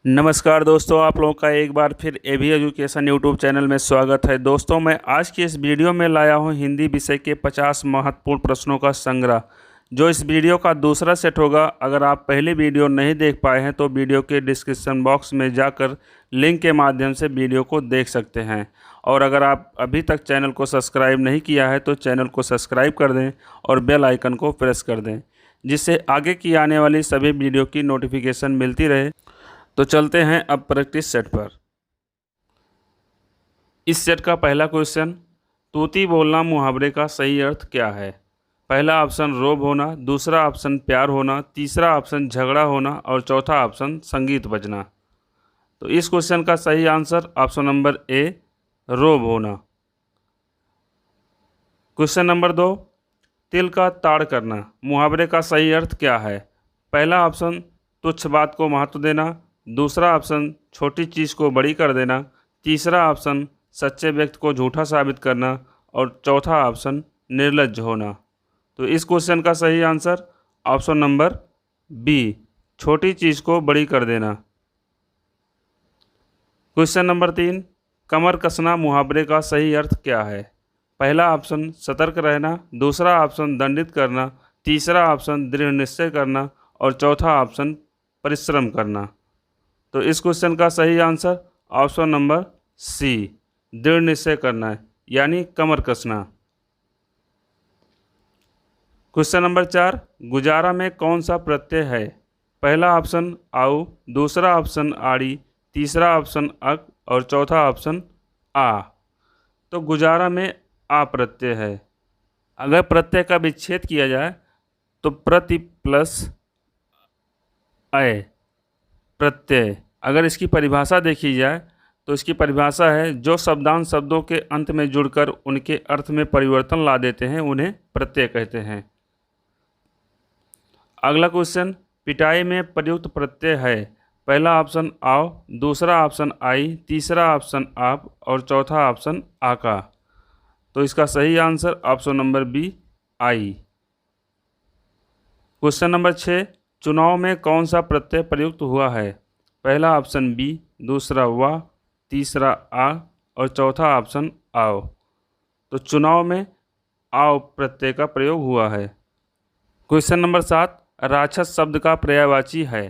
नमस्कार दोस्तों, आप लोगों का एक बार फिर एबी एजुकेशन यूट्यूब चैनल में स्वागत है। दोस्तों, मैं आज की इस वीडियो में लाया हूं हिंदी विषय के 50 महत्वपूर्ण प्रश्नों का संग्रह, जो इस वीडियो का दूसरा सेट होगा। अगर आप पहली वीडियो नहीं देख पाए हैं तो वीडियो के डिस्क्रिप्शन बॉक्स में जाकर लिंक के माध्यम से वीडियो को देख सकते हैं। और अगर आप अभी तक चैनल को सब्सक्राइब नहीं किया है तो चैनल को सब्सक्राइब कर दें और बेल आइकन को प्रेस कर दें, जिससे आगे की आने वाली सभी वीडियो की नोटिफिकेशन मिलती रहे। तो चलते हैं अब प्रैक्टिस सेट पर। इस सेट का पहला क्वेश्चन, तूती बोलना मुहावरे का सही अर्थ क्या है? पहला ऑप्शन रोब होना, दूसरा ऑप्शन प्यार होना, तीसरा ऑप्शन झगड़ा होना और चौथा ऑप्शन संगीत बजना। तो इस क्वेश्चन का सही आंसर ऑप्शन नंबर ए, रोब होना। क्वेश्चन नंबर 2, तिल का ताड़ करना मुहावरे का सही अर्थ क्या है? पहला ऑप्शन तुच्छ बात को महत्व देना, दूसरा ऑप्शन छोटी चीज़ को बड़ी कर देना, तीसरा ऑप्शन सच्चे व्यक्ति को झूठा साबित करना और चौथा ऑप्शन निर्लज्ज होना। तो इस क्वेश्चन का सही आंसर ऑप्शन नंबर बी, छोटी चीज़ को बड़ी कर देना। क्वेश्चन नंबर 3, कमर कसना मुहावरे का सही अर्थ क्या है? पहला ऑप्शन सतर्क रहना, दूसरा ऑप्शन दंडित करना, तीसरा ऑप्शन दृढ़ निश्चय करना और चौथा ऑप्शन परिश्रम करना। तो इस क्वेश्चन का सही आंसर ऑप्शन नंबर सी, दृढ़ निश्चय करना है, यानी कमर कसना। क्वेश्चन नंबर 4, गुजारा में कौन सा प्रत्यय है? पहला ऑप्शन आउ, दूसरा ऑप्शन आड़ी, तीसरा ऑप्शन अक और चौथा ऑप्शन आ। तो गुजारा में आ प्रत्यय है। अगर प्रत्यय का विच्छेद किया जाए तो प्रति प्लस अय प्रत्यय। अगर इसकी परिभाषा देखी जाए तो इसकी परिभाषा है, जो शब्दांश शब्दों के अंत में जुड़कर उनके अर्थ में परिवर्तन ला देते हैं उन्हें प्रत्यय कहते हैं। अगला क्वेश्चन, पिटाई में प्रयुक्त प्रत्यय है? पहला ऑप्शन आओ, दूसरा ऑप्शन आई, तीसरा ऑप्शन आप और चौथा ऑप्शन आका। तो इसका सही आंसर ऑप्शन नंबर बी, आई। क्वेश्चन नंबर 6, चुनाव में कौन सा प्रत्यय प्रयुक्त हुआ है? पहला ऑप्शन बी, दूसरा वाह, तीसरा आ और चौथा ऑप्शन आओ। तो चुनाव में आओ प्रत्यय का प्रयोग हुआ है। क्वेश्चन नंबर 7, राक्षस शब्द का पर्यायवाची है?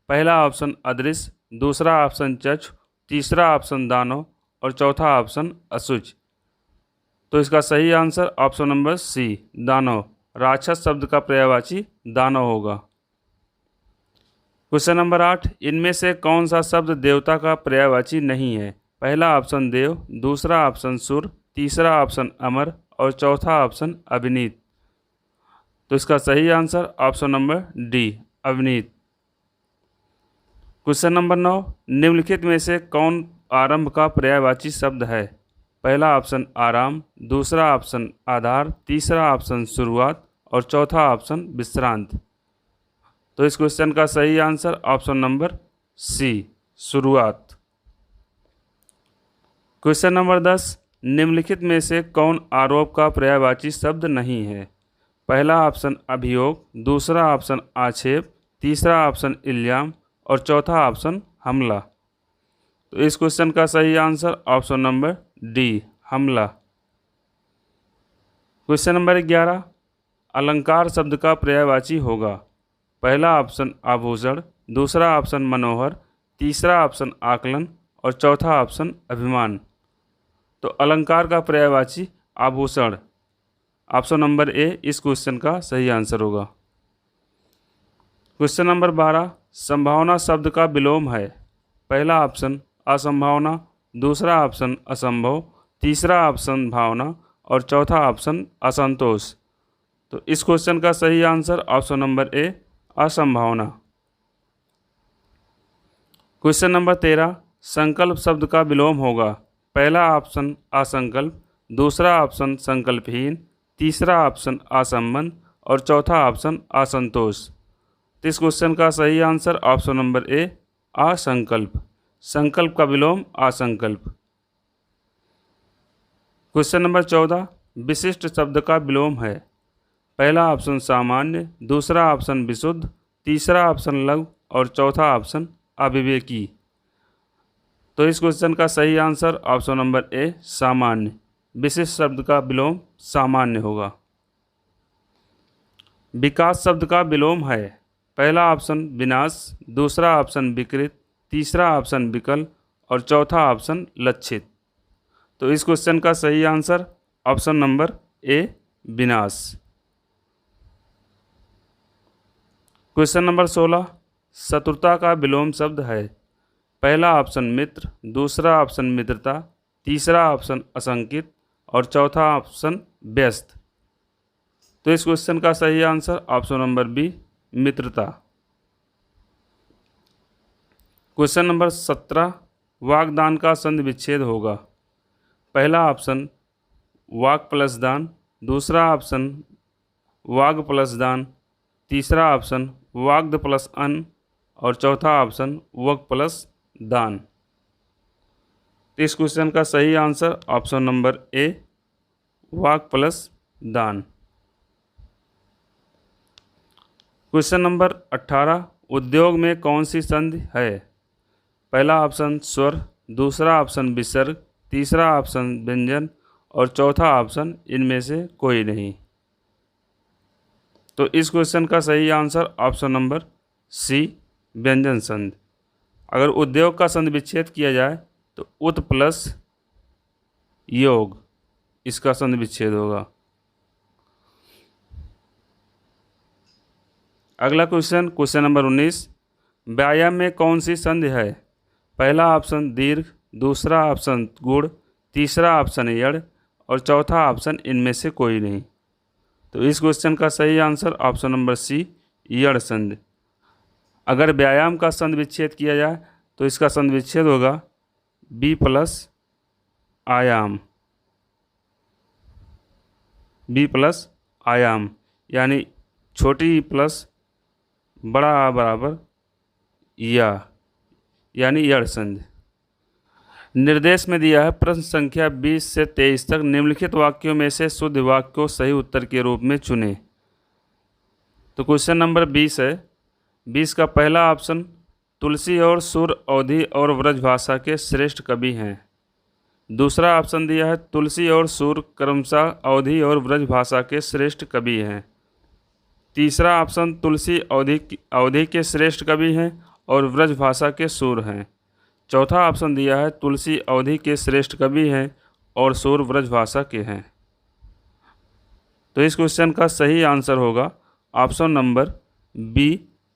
पहला ऑप्शन अदृश्य, दूसरा ऑप्शन चक्षु, तीसरा ऑप्शन दानव और चौथा ऑप्शन असुच। तो इसका सही आंसर ऑप्शन नंबर सी, दानव। राक्षस शब्द का पर्यायवाची दानव होगा। क्वेश्चन नंबर 8, इनमें से कौन सा शब्द देवता का पर्यायवाची नहीं है? पहला ऑप्शन देव, दूसरा ऑप्शन सुर, तीसरा ऑप्शन अमर और चौथा ऑप्शन अविनीत। तो इसका सही आंसर ऑप्शन नंबर डी, अविनीत। क्वेश्चन नंबर 9, निम्नलिखित में से कौन आरंभ का पर्यायवाची शब्द है? पहला ऑप्शन आराम, दूसरा ऑप्शन आधार, तीसरा ऑप्शन शुरुआत और चौथा ऑप्शन विश्रांत। तो इस क्वेश्चन का सही आंसर ऑप्शन नंबर सी, शुरुआत। क्वेश्चन नंबर 10, निम्नलिखित में से कौन आरोप का पर्यायवाची शब्द नहीं है? पहला ऑप्शन अभियोग, दूसरा ऑप्शन आक्षेप, तीसरा ऑप्शन इल्जाम और चौथा ऑप्शन हमला। तो इस क्वेश्चन का सही आंसर ऑप्शन नंबर डी, हमला। क्वेश्चन नंबर 11, अलंकार शब्द का पर्यायवाची होगा? पहला ऑप्शन आभूषण, दूसरा ऑप्शन मनोहर, तीसरा ऑप्शन आकलन और चौथा ऑप्शन अभिमान। तो अलंकार का पर्यायवाची आभूषण, ऑप्शन नंबर ए इस क्वेश्चन का सही आंसर होगा। क्वेश्चन नंबर 12, संभावना शब्द का विलोम है? पहला ऑप्शन असंभावना, दूसरा ऑप्शन असंभव, तीसरा ऑप्शन भावना और चौथा ऑप्शन असंतोष। तो इस क्वेश्चन का सही आंसर ऑप्शन नंबर ए, असंभावना। क्वेश्चन नंबर 13, संकल्प शब्द का विलोम होगा? पहला ऑप्शन असंकल्प, दूसरा ऑप्शन संकल्पहीन, तीसरा ऑप्शन असंबंध और चौथा ऑप्शन असंतोष। तो इस क्वेश्चन का सही आंसर ऑप्शन नंबर ए, असंकल्प। संकल्प का विलोम असंकल्प। क्वेश्चन नंबर 14, विशिष्ट शब्द का विलोम है? पहला ऑप्शन सामान्य, दूसरा ऑप्शन विशुद्ध, तीसरा ऑप्शन लघु और चौथा ऑप्शन अविवेकी। तो इस क्वेश्चन का सही आंसर ऑप्शन नंबर ए सामान्य। विशिष्ट शब्द का विलोम सामान्य होगा। विकास शब्द का विलोम है। पहला ऑप्शन विनाश, दूसरा ऑप्शन विकृत, तीसरा ऑप्शन विकल और चौथा ऑप्शन लक्षित। तो इस क्वेश्चन का सही आंसर ऑप्शन नंबर ए विनाश। क्वेश्चन नंबर 16 शत्रुता का विलोम शब्द है। पहला ऑप्शन मित्र, दूसरा ऑप्शन मित्रता, तीसरा ऑप्शन आशंकित और चौथा ऑप्शन व्यस्त। तो इस क्वेश्चन का सही आंसर ऑप्शन नंबर बी मित्रता। क्वेश्चन नंबर 17 वागदान का संधि विच्छेद होगा। पहला ऑप्शन वाक प्लस दान, दूसरा ऑप्शन वाग प्लस दान, तीसरा ऑप्शन वाग्द प्लस अन्न और चौथा ऑप्शन वक प्लस दान। तो इस क्वेश्चन का सही आंसर ऑप्शन नंबर ए वाक प्लस दान। क्वेश्चन नंबर 18 उद्योग में कौन सी संधि है। पहला ऑप्शन स्वर, दूसरा ऑप्शन विसर्ग, तीसरा ऑप्शन व्यंजन और चौथा ऑप्शन इनमें से कोई नहीं। तो इस क्वेश्चन का सही आंसर ऑप्शन नंबर सी व्यंजन संधि। अगर उद्योग का संधि विच्छेद किया जाए तो उत प्लस योग इसका संधि विच्छेद होगा। अगला क्वेश्चन नंबर 19 व्यायाम में कौन सी संधि है। पहला ऑप्शन दीर्घ, दूसरा ऑप्शन गुण, तीसरा ऑप्शन यड़ और चौथा ऑप्शन इनमें से कोई नहीं। तो इस क्वेश्चन का सही आंसर ऑप्शन नंबर सी यड़ संधि। अगर व्यायाम का संधि विच्छेद किया जाए तो इसका संधि विच्छेद होगा बी प्लस आयाम, बी प्लस आयाम यानी छोटी ई प्लस बड़ा आ बराबर यानी यड़ संधि। निर्देश में दिया है प्रश्न संख्या 20 से 23 तक निम्नलिखित वाक्यों में से शुद्ध वाक्य को सही उत्तर के रूप में चुनें। तो क्वेश्चन नंबर 20 है। 20 का पहला ऑप्शन तुलसी और सुर अवधी और ब्रजभाषा के श्रेष्ठ कवि हैं। दूसरा ऑप्शन दिया है तुलसी और सुर क्रमशः अवधी और ब्रजभाषा के श्रेष्ठ कवि हैं। तीसरा ऑप्शन तुलसी अवधी के श्रेष्ठ कवि हैं और ब्रजभाषा के सुर हैं। चौथा ऑप्शन दिया है तुलसी अवधी के श्रेष्ठ कवि हैं और सुर ब्रजभाषा के हैं। तो इस क्वेश्चन का सही आंसर होगा ऑप्शन नंबर बी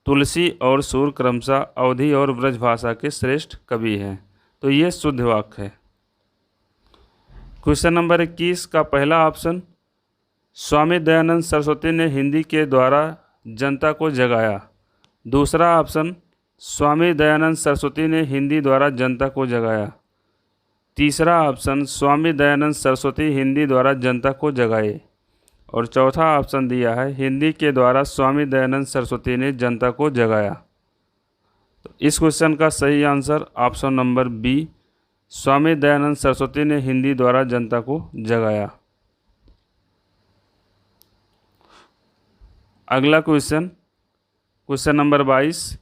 तुलसी और सुर क्रमशः अवधी और ब्रजभाषा के श्रेष्ठ कवि हैं। तो ये शुद्ध वाक्य है। क्वेश्चन नंबर 21 का पहला ऑप्शन स्वामी दयानंद सरस्वती ने हिंदी के द्वारा जनता को जगाया। दूसरा ऑप्शन स्वामी दयानंद सरस्वती ने हिंदी द्वारा जनता को जगाया। तीसरा ऑप्शन स्वामी दयानंद सरस्वती हिंदी द्वारा जनता को जगाए और चौथा ऑप्शन दिया है हिंदी के द्वारा स्वामी दयानंद सरस्वती ने जनता को जगाया। तो इस क्वेश्चन का सही answer option number B Swami Dayanand Saraswati ने हिंदी द्वारा जनता को जगाया। अगला क्वेश्चन नंबर 22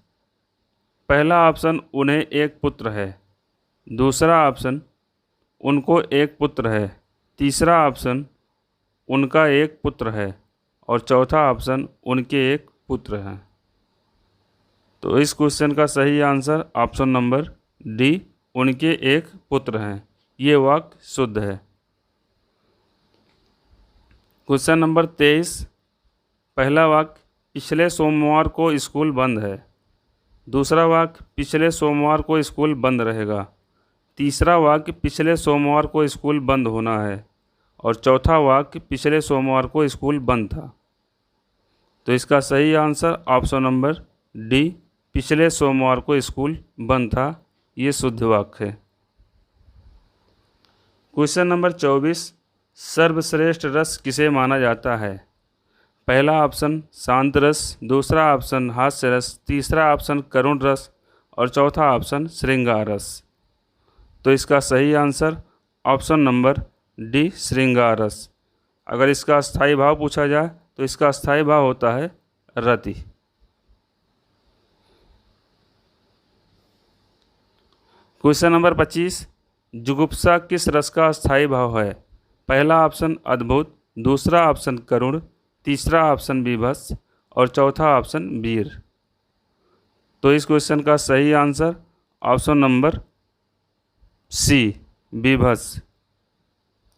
पहला ऑप्शन उन्हें एक पुत्र है, दूसरा ऑप्शन उनको एक पुत्र है, तीसरा ऑप्शन उनका एक पुत्र है और चौथा ऑप्शन उनके एक पुत्र हैं। तो इस क्वेश्चन का सही आंसर ऑप्शन नंबर डी उनके एक पुत्र हैं। ये वाक्य शुद्ध है। क्वेश्चन नंबर 23 पहला वाक्य पिछले सोमवार को स्कूल बंद है। दूसरा वाक्य पिछले सोमवार को स्कूल बंद रहेगा। तीसरा वाक्य पिछले सोमवार को स्कूल बंद होना है और चौथा वाक्य पिछले सोमवार को स्कूल बंद था। तो इसका सही आंसर ऑप्शन नंबर डी पिछले सोमवार को स्कूल बंद था। ये शुद्ध वाक्य है। क्वेश्चन नंबर 24 सर्वश्रेष्ठ रस किसे माना जाता है। पहला ऑप्शन शांत रस, दूसरा ऑप्शन हास्य रस, तीसरा ऑप्शन करुण रस और चौथा ऑप्शन श्रृंगार रस। तो इसका सही आंसर ऑप्शन नंबर डी श्रृंगार रस। अगर इसका स्थायी भाव पूछा जाए तो इसका स्थायी भाव होता है रति। क्वेश्चन नंबर 25, जुगुप्सा किस रस का स्थायी भाव है? पहला ऑप्शन अद्भुत, दूसरा ऑप्शन करुण, तीसरा ऑप्शन बीभत्स और चौथा ऑप्शन वीर। तो इस क्वेश्चन का सही आंसर ऑप्शन नंबर सी, बीभत्स।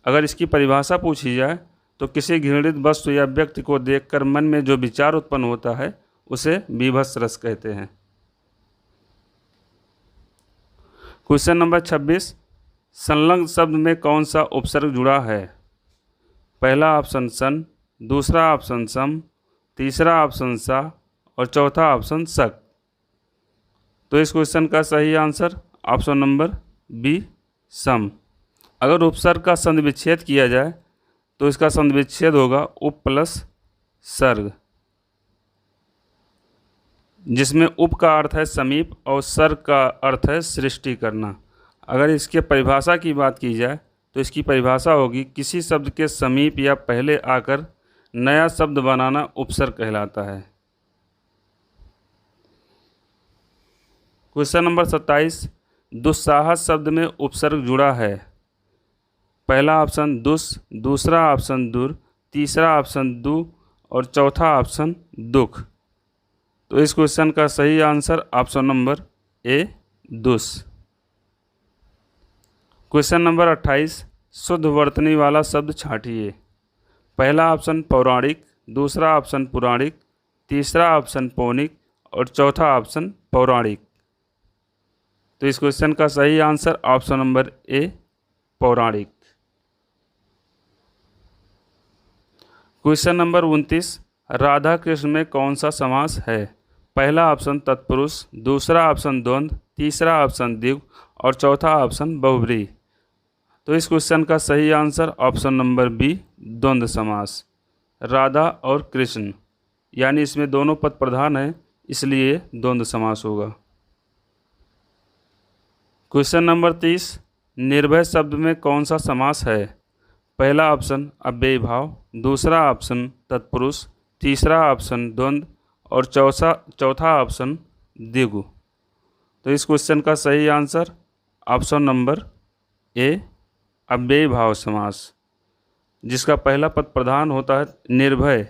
अगर इसकी परिभाषा पूछी जाए तो किसी घृणित वस्तु या व्यक्ति को देखकर मन में जो विचार उत्पन्न होता है उसे बीभत्स रस कहते हैं। क्वेश्चन नंबर 26, संलग्न शब्द में कौन सा उपसर्ग जुड़ा है? पहला ऑप्शन सन, दूसरा ऑप्शन सम, तीसरा ऑप्शन सा और चौथा ऑप्शन सक। तो इस क्वेश्चन का सही आंसर ऑप्शन नंबर बी, सम। अगर उपसर्ग का संधि विच्छेद किया जाए तो इसका संधि विच्छेद होगा उप प्लस सर्ग, जिसमें उप का अर्थ है समीप और सर्ग का अर्थ है सृष्टि करना। अगर इसके परिभाषा की बात की जाए तो इसकी परिभाषा होगी किसी शब्द के समीप या पहले आकर नया शब्द बनाना उपसर्ग कहलाता है। क्वेश्चन नंबर 27, दुस्साहस शब्द में उपसर्ग जुड़ा है। पहला ऑप्शन दुस, दूसरा ऑप्शन दुर, तीसरा ऑप्शन दु और चौथा ऑप्शन दुख। तो इस क्वेश्चन का सही आंसर ऑप्शन नंबर ए, दुस। क्वेश्चन नंबर 28, शुद्ध वर्तनी वाला शब्द छांटिए। पहला ऑप्शन पौराणिक, दूसरा ऑप्शन पुराणिक, तीसरा ऑप्शन पौनिक और चौथा ऑप्शन पौराणिक। तो इस क्वेश्चन का सही आंसर ऑप्शन नंबर ए, पौराणिक। क्वेश्चन नंबर 29, राधा कृष्ण में कौन सा समास है? पहला ऑप्शन तत्पुरुष, दूसरा ऑप्शन द्वंद्व, तीसरा ऑप्शन द्विगु और चौथा ऑप्शन बहुब्रीहि। तो इस क्वेश्चन का सही आंसर ऑप्शन नंबर बी, द्वंद्व समास। राधा और कृष्ण यानी इसमें दोनों पद प्रधान हैं, इसलिए द्वंद्व समास होगा। क्वेश्चन नंबर 30, निर्भय शब्द में कौन सा समास है? पहला ऑप्शन अव्ययी भाव, दूसरा ऑप्शन तत्पुरुष, तीसरा ऑप्शन द्वंद्व और चौथा ऑप्शन द्विगु। तो इस क्वेश्चन का सही आंसर ऑप्शन नंबर ए, अव्ययी भाव समास, जिसका पहला पद प्रधान होता है निर्भय।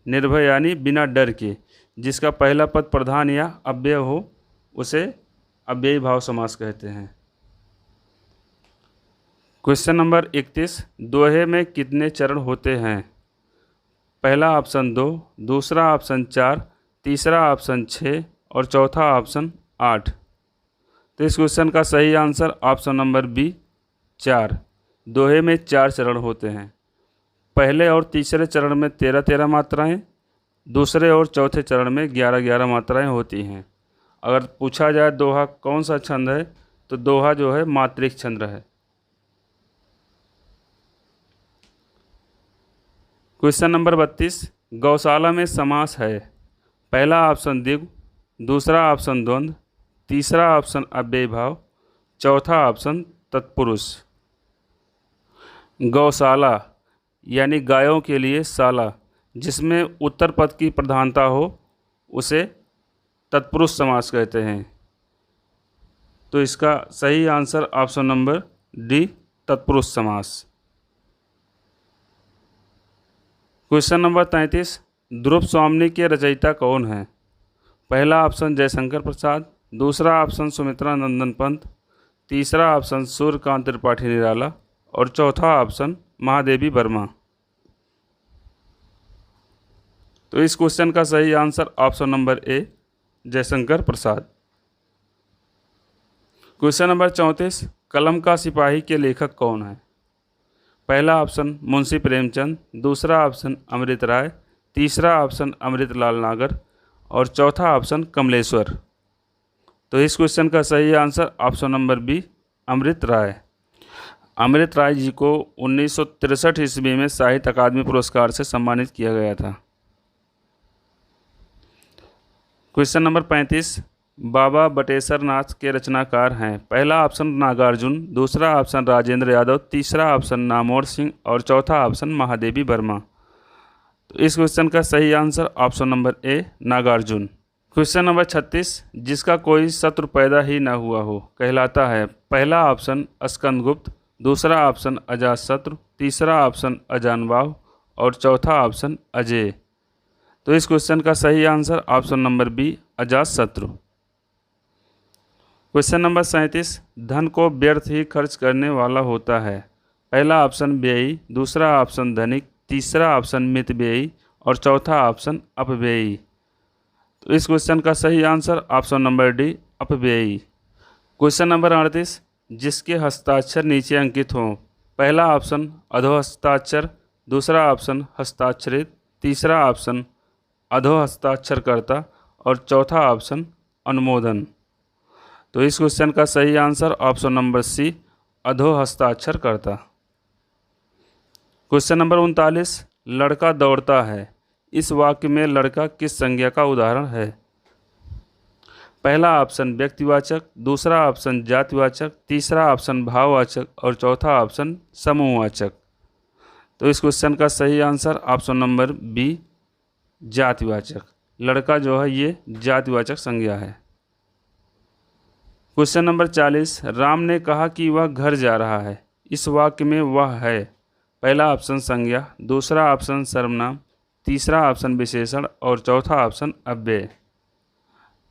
निर्भय यानी बिना डर के, जिसका पहला पद प्रधान या अव्यय हो उसे अव्ययी भाव समास कहते हैं। क्वेश्चन नंबर 31, दोहे में कितने चरण होते हैं? पहला ऑप्शन 2, दूसरा ऑप्शन 4, तीसरा ऑप्शन 6 और चौथा ऑप्शन 8। तो इस क्वेश्चन का सही आंसर ऑप्शन नंबर बी, 4। दोहे में 4 चरण होते हैं। पहले और तीसरे चरण में 13-13 मात्राएं, दूसरे और चौथे चरण में 11-11 मात्राएं होती हैं। अगर पूछा जाए दोहा कौन सा छंद है तो दोहा जो है मात्रिक छंद है। क्वेश्चन नंबर 32, गौशाला में समास है। पहला ऑप्शन द्विगु, दूसरा ऑप्शन द्वंद्व, तीसरा ऑप्शन अव्ययी भाव, चौथा ऑप्शन तत्पुरुष। गौशाला यानी गायों के लिए शाला, जिसमें उत्तर पद की प्रधानता हो उसे तत्पुरुष समास कहते हैं। तो इसका सही आंसर ऑप्शन नंबर डी, तत्पुरुष समास। क्वेश्चन नंबर 33, ध्रुव स्वामिनी के रचयिता कौन है? पहला ऑप्शन जयशंकर प्रसाद, दूसरा ऑप्शन सुमित्रा नंदन पंत, तीसरा ऑप्शन सूर्यकांत त्रिपाठी निराला और चौथा ऑप्शन महादेवी वर्मा। तो इस क्वेश्चन का सही आंसर ऑप्शन नंबर ए, जयशंकर प्रसाद। क्वेश्चन नंबर 34, कलम का सिपाही के लेखक कौन है? पहला ऑप्शन मुंशी प्रेमचंद, दूसरा ऑप्शन अमृत राय, तीसरा ऑप्शन अमृतलाल नागर और चौथा ऑप्शन कमलेश्वर। तो इस क्वेश्चन का सही आंसर ऑप्शन नंबर बी, अमृत राय। अमृत राय जी को 1963 ईस्वी में साहित्य अकादमी पुरस्कार से सम्मानित किया गया था। क्वेश्चन नंबर 35, बाबा बटेश्वर नाथ के रचनाकार हैं। पहला ऑप्शन नागार्जुन, दूसरा ऑप्शन राजेंद्र यादव, तीसरा ऑप्शन नामोर सिंह और चौथा ऑप्शन महादेवी वर्मा। तो इस क्वेश्चन का सही answer option number A, Nagarjuna. Question number 36, जिसका कोई शत्रु पैदा ही ना हुआ हो कहलाता है। पहला ऑप्शन स्कंदगुप्त, दूसरा ऑप्शन अजातशत्रु, तीसरा ऑप्शन अजानबाहु और चौथा ऑप्शन अजेय। तो इस क्वेश्चन का सही answer option number B Ajatashatru. Question number 37, धन को व्यर्थ ही खर्च करने वाला होता है। पहला ऑप्शन व्ययी, दूसरा ऑप्शन धनिक, तीसरा ऑप्शन मितव्ययी और चौथा ऑप्शन अपव्ययी। तो इस क्वेश्चन का सही आंसर ऑप्शन नंबर डी अपव्ययी। क्वेश्चन नंबर 38, जिसके हस्ताक्षर नीचे अंकित हों। पहला ऑप्शन अधोहस्ताक्षर, दूसरा ऑप्शन हस्ताक्षरित, तीसरा ऑप्शन अधोहस्ताक्षरकर्ता और चौथा ऑप्शन अनुमोदन। तो इस क्वेश्चन का सही आंसर ऑप्शन नंबर सी अधोहस्ताक्षरकर्ता। क्वेश्चन नंबर 39, लड़का दौड़ता है। इस वाक्य में लड़का किस संज्ञा का उदाहरण है। पहला ऑप्शन व्यक्तिवाचक, दूसरा ऑप्शन जातिवाचक, तीसरा ऑप्शन भाववाचक और चौथा ऑप्शन समूहवाचक। तो इस क्वेश्चन का सही आंसर ऑप्शन नंबर बी जातिवाचक। लड़का जो है ये जातिवाचक संज्ञा है। क्वेश्चन नंबर 40, राम ने कहा कि वह घर जा रहा है। इस वाक्य में वह है। पहला ऑप्शन संज्ञा, दूसरा ऑप्शन सर्वनाम, तीसरा ऑप्शन विशेषण और चौथा ऑप्शन अव्यय।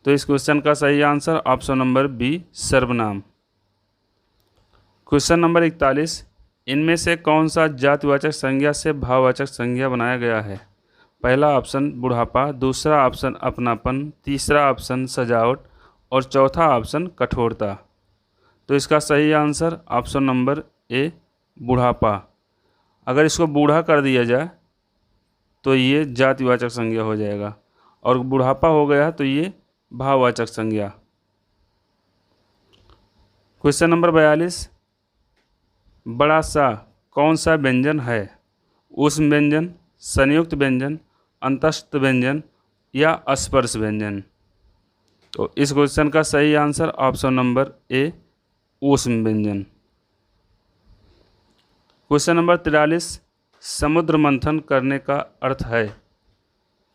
तो इस क्वेश्चन का सही आंसर ऑप्शन नंबर बी सर्वनाम। क्वेश्चन नंबर 41, इनमें से कौन सा जातिवाचक संज्ञा से भाववाचक संज्ञा बनाया गया है। पहला ऑप्शन बुढ़ापा, दूसरा ऑप्शन अपनापन, तीसरा ऑप्शन सजावट और चौथा ऑप्शन कठोरता। तो इसका सही आंसर ऑप्शन नंबर ए बुढ़ापा। अगर इसको बूढ़ा कर दिया जाए तो ये जातिवाचक संज्ञा हो जाएगा और बुढ़ापा हो गया तो ये भाववाचक संज्ञा। क्वेश्चन नंबर 42, बड़ा सा कौन सा व्यंजन है। ऊष्म व्यंजन, संयुक्त व्यंजन, अंतस्थ व्यंजन या स्पर्श व्यंजन। तो इस क्वेश्चन का सही आंसर ऑप्शन नंबर ए ऊष्म व्यंजन। क्वेश्चन नंबर 43, समुद्र मंथन करने का अर्थ है।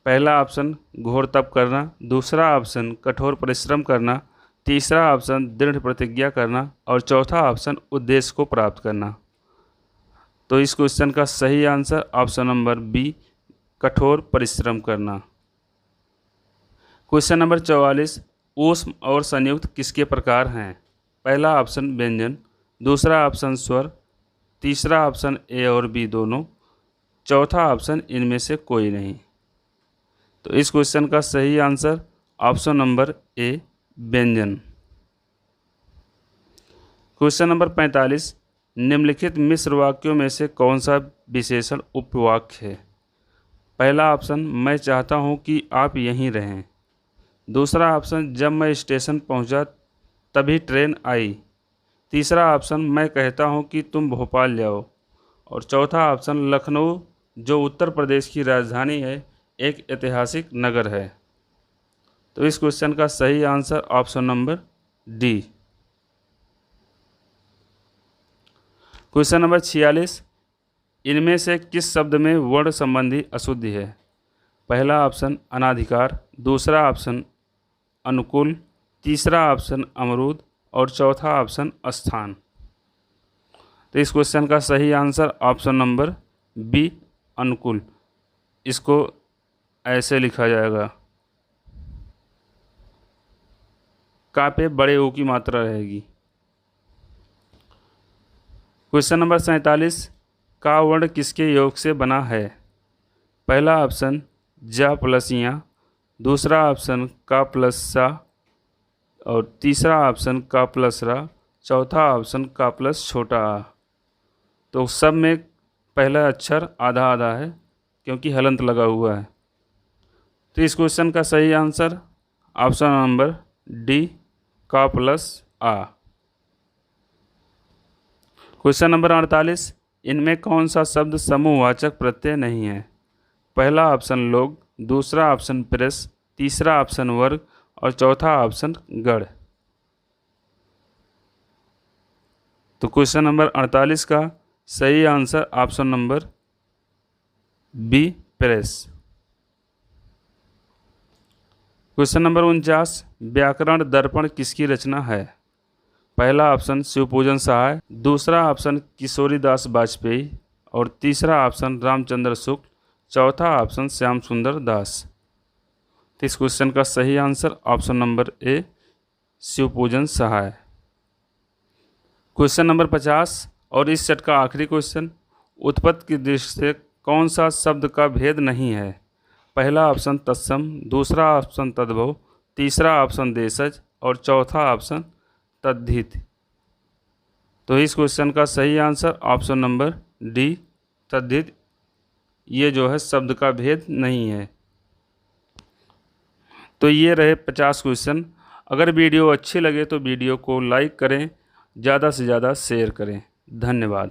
पहला ऑप्शन घोर तप करना, दूसरा ऑप्शन कठोर परिश्रम करना, तीसरा ऑप्शन दृढ़ प्रतिज्ञा करना और चौथा ऑप्शन उद्देश्य को प्राप्त करना। तो इस क्वेश्चन का सही आंसर ऑप्शन नंबर बी कठोर परिश्रम करना। क्वेश्चन नंबर 44, ऊष्म और संयुक्त किसके प्रकार हैं। पहला ऑप्शन व्यंजन, दूसरा ऑप्शन स्वर, तीसरा ऑप्शन ए और बी दोनों, चौथा ऑप्शन इनमें से कोई नहीं। तो इस क्वेश्चन का सही आंसर ऑप्शन नंबर ए व्यंजन। क्वेश्चन नंबर 45, निम्नलिखित मिश्र वाक्यों में से कौन सा विशेषण उपवाक्य है। पहला ऑप्शन मैं चाहता हूं कि आप यहीं रहें, दूसरा ऑप्शन जब मैं स्टेशन पहुंचा तभी ट्रेन आई, तीसरा ऑप्शन मैं कहता हूं कि तुम भोपाल जाओ और चौथा ऑप्शन लखनऊ जो उत्तर प्रदेश की राजधानी है एक ऐतिहासिक नगर है। तो इस क्वेश्चन का सही answer option number D. Question number 46, इनमें से किस शब्द में वर्ण संबंधी अशुद्धि है। पहला ऑप्शन अनाधिकार, दूसरा ऑप्शन अनुकूल, तीसरा ऑप्शन अमरूद और चौथा ऑप्शन स्थान। तो इस क्वेश्चन का सही आंसर ऑप्शन नंबर बी अनुकूल। इसको ऐसे लिखा जाएगा, का पे बड़े ओ की मात्रा रहेगी। क्वेश्चन नंबर 47, का वर्ण किसके योग से बना है। पहला ऑप्शन जा प्लस या, दूसरा ऑप्शन का प्लस सा और तीसरा ऑप्शन का प्लस रा, चौथा ऑप्शन का प्लस छोटा आ। तो सब में पहला अक्षर आधा आधा है क्योंकि हलंत लगा हुआ है। तो इस क्वेश्चन का सही आंसर ऑप्शन नंबर डी का प्लस आ। क्वेश्चन नंबर 48, इनमें कौन सा शब्द समूहवाचक प्रत्यय नहीं है। पहला ऑप्शन लोग, दूसरा ऑप्शन प्रेस, तीसरा ऑप्शन वर्ग और चौथा ऑप्शन गढ़। तो क्वेश्चन नंबर 48 का सही answer option number B press. Question number 49, Vyakaran दर्पण किसकी रचना है? पहला ऑप्शन शिवपूजन सहाय, दूसरा ऑप्शन किशोरीदास वाजपेयी और तीसरा ऑप्शन रामचंद्र शुक्ल, चौथा ऑप्शन श्याम सुंदर दास। तो इस क्वेश्चन का सही आंसर ऑप्शन नंबर ए शिवपूजन सहाय। क्वेश्चन नंबर 50 और इस सेट का आखिरी क्वेश्चन, उत्पत्ति की दृष्टि से कौन सा शब्द का भेद नहीं है? पहला ऑप्शन तत्सम, दूसरा ऑप्शन तद्भव, तीसरा ऑप्शन देशज और चौथा ऑप्शन तद्धित। तो इस क्वेश्चन का सही आंसर ऑप्शन नंबर डी तद्धित, ये जो है शब्द का भेद नहीं है। तो ये रहे 50 क्वेश्चन। अगर वीडियो अच्छी लगे तो वीडियो को लाइक करें, ज़्यादा से ज़्यादा शेयर करें। धन्यवाद।